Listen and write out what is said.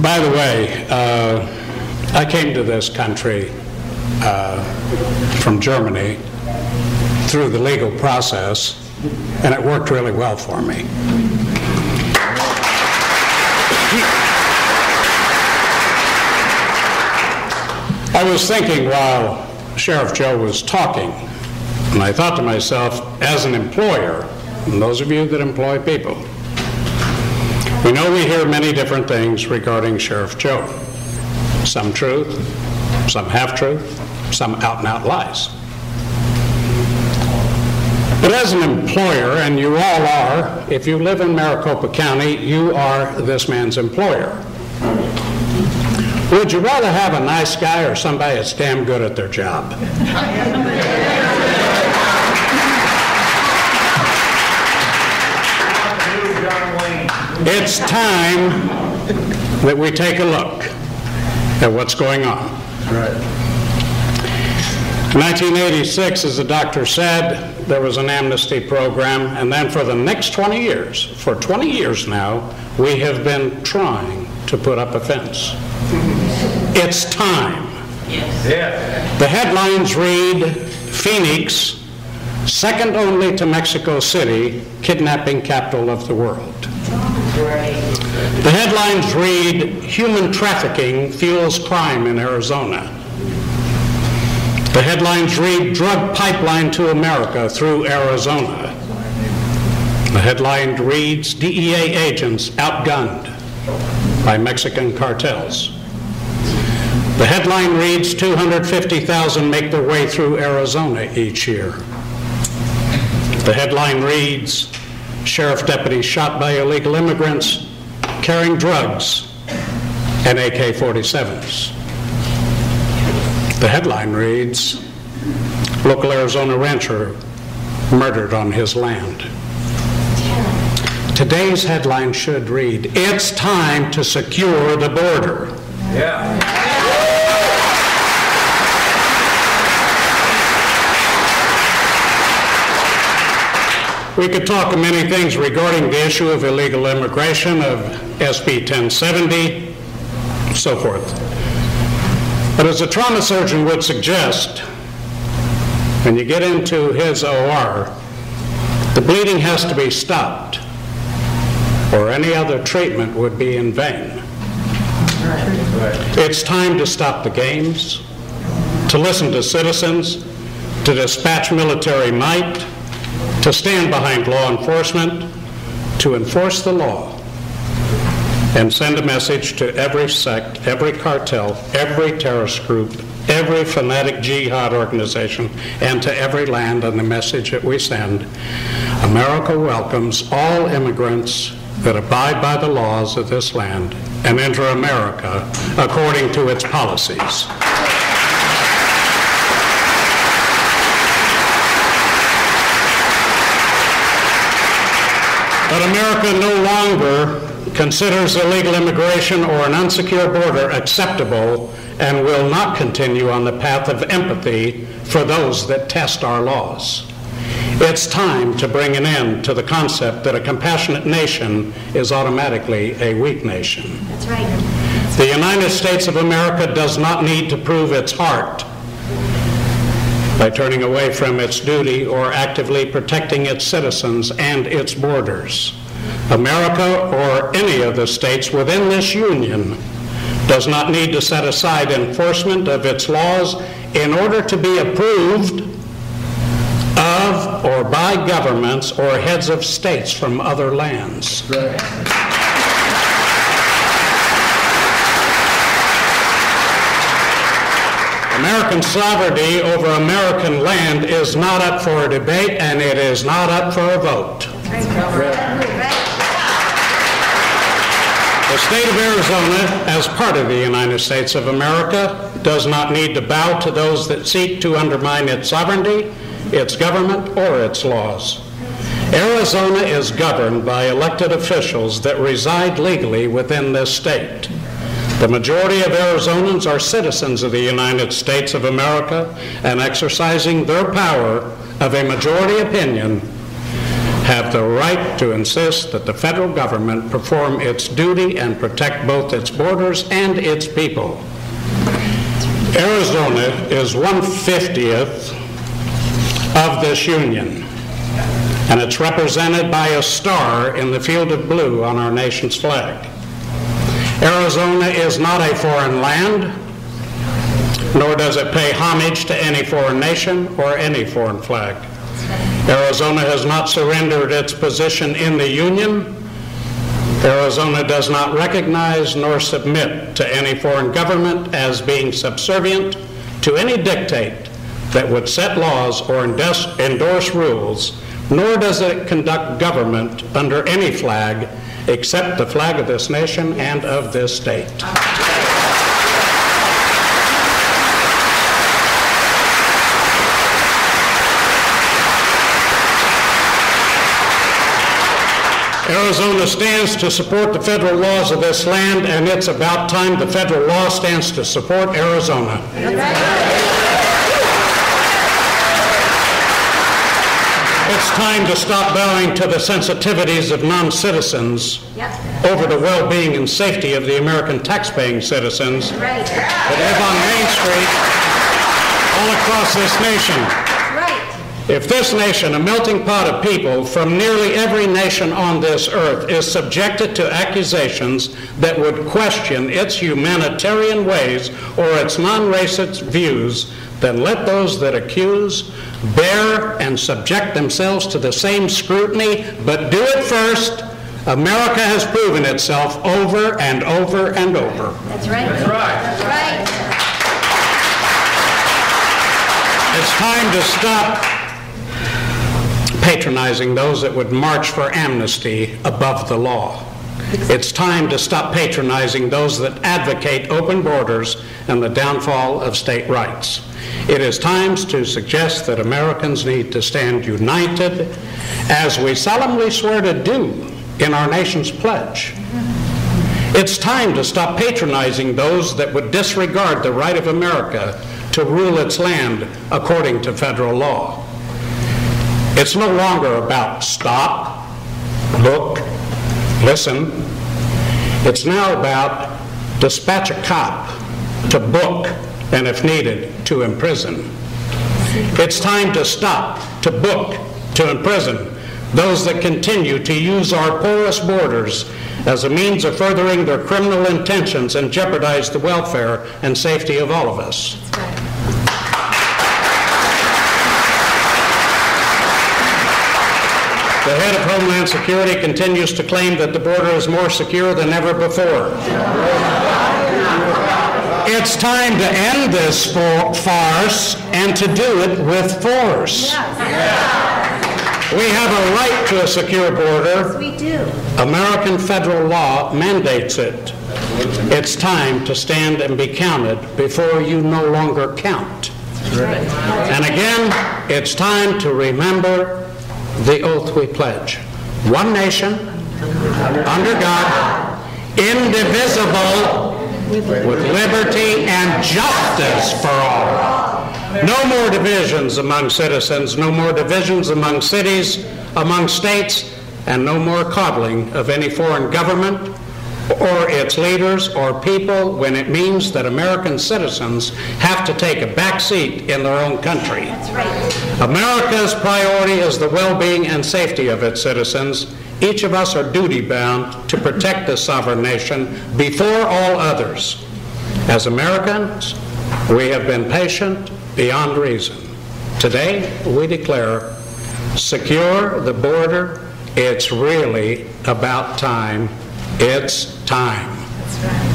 By the way, I came to this country from Germany through the legal process, and it worked really well for me. I was thinking while Sheriff Joe was talking, and I thought to myself, as an employer, and those of you that employ people, we know we hear many different things regarding Sheriff Joe. Some truth, some half-truth, some out-and-out lies. But as an employer, and you all are, if you live in Maricopa County, you are this man's employer. Would you rather have a nice guy or somebody that's damn good at their job? It's time that we take a look at what's going on. Right. In 1986, as the doctor said, there was an amnesty program, and then for the next 20 years, for 20 years now, we have been trying to put up a fence. It's time. Yes. Yeah. The headlines read, Phoenix, second only to Mexico City, kidnapping capital of the world. Right. The headlines read, human trafficking fuels crime in Arizona. The headlines read, drug pipeline to America through Arizona. The headline reads, DEA agents outgunned by Mexican cartels. The headline reads, 250,000 make their way through Arizona each year. The headline reads, sheriff deputies shot by illegal immigrants carrying drugs and AK-47s. The headline reads, local Arizona rancher murdered on his land. Today's headline should read, it's time to secure the border. Yeah. We could talk of many things regarding the issue of illegal immigration, of SB 1070, so forth. But as a trauma surgeon would suggest, when you get into his OR, the bleeding has to be stopped, or any other treatment would be in vain. It's time to stop the games, to listen to citizens, to dispatch military might, to stand behind law enforcement, to enforce the law, and send a message to every sect, every cartel, every terrorist group, every fanatic jihad organization, and to every land. And the message that we send, America welcomes all immigrants that abide by the laws of this land and enter America according to its policies. But America no longer considers illegal immigration or an unsecure border acceptable and will not continue on the path of empathy for those that test our laws. It's time to bring an end to the concept that a compassionate nation is automatically a weak nation. That's right. The United States of America does not need to prove its heart by turning away from its duty or actively protecting its citizens and its borders. America, or any of the states within this union, does not need to set aside enforcement of its laws in order to be approved of or by governments or heads of states from other lands. Right. American sovereignty over American land is not up for a debate, and it is not up for a vote. The state of Arizona, as part of the United States of America, does not need to bow to those that seek to undermine its sovereignty, its government, or its laws. Arizona is governed by elected officials that reside legally within this state. The majority of Arizonans are citizens of the United States of America, and exercising their power of a majority opinion have the right to insist that the federal government perform its duty and protect both its borders and its people. Arizona is 1/50th of this union, and it's represented by a star in the field of blue on our nation's flag. Arizona is not a foreign land, nor does it pay homage to any foreign nation or any foreign flag. Arizona has not surrendered its position in the Union. Arizona does not recognize nor submit to any foreign government as being subservient to any dictate that would set laws or endorse rules, nor does it conduct government under any flag except the flag of this nation and of this state. Arizona stands to support the federal laws of this land, and it's about time the federal law stands to support Arizona. It's time to stop bowing to the sensitivities of non-citizens over the well-being and safety of the American tax-paying citizens that live on Main Street all across this nation. If this nation, a melting pot of people from nearly every nation on this earth, is subjected to accusations that would question its humanitarian ways or its non-racist views, then let those that accuse bear and subject themselves to the same scrutiny, but do it first. America has proven itself over and over and over. That's right. That's right. That's right. It's time to stop patronizing those that would march for amnesty above the law. It's time to stop patronizing those that advocate open borders and the downfall of state rights. It is time to suggest that Americans need to stand united, as we solemnly swear to do in our nation's pledge. It's time to stop patronizing those that would disregard the right of America to rule its land according to federal law. It's no longer about stop, look, listen. It's now about dispatch a cop to book and, if needed, to imprison. It's time to stop, to book, to imprison those that continue to use our porous borders as a means of furthering their criminal intentions and jeopardize the welfare and safety of all of us. The head of Homeland Security continues to claim that the border is more secure than ever before. It's time to end this farce and to do it with force. We have a right to a secure border. Yes, we do. American federal law mandates it. It's time to stand and be counted before you no longer count. And again, it's time to remember the oath we pledge. One nation, under God, indivisible, with liberty and justice for all. No more divisions among citizens, no more divisions among cities, among states, and no more coddling of any foreign government or its leaders or people when it means that American citizens have to take a back seat in their own country. That's right. America's priority is the well-being and safety of its citizens. Each of us are duty-bound to protect this sovereign nation before all others. As Americans, we have been patient beyond reason. Today, we declare, secure the border. It's really about time. It's time. That's right.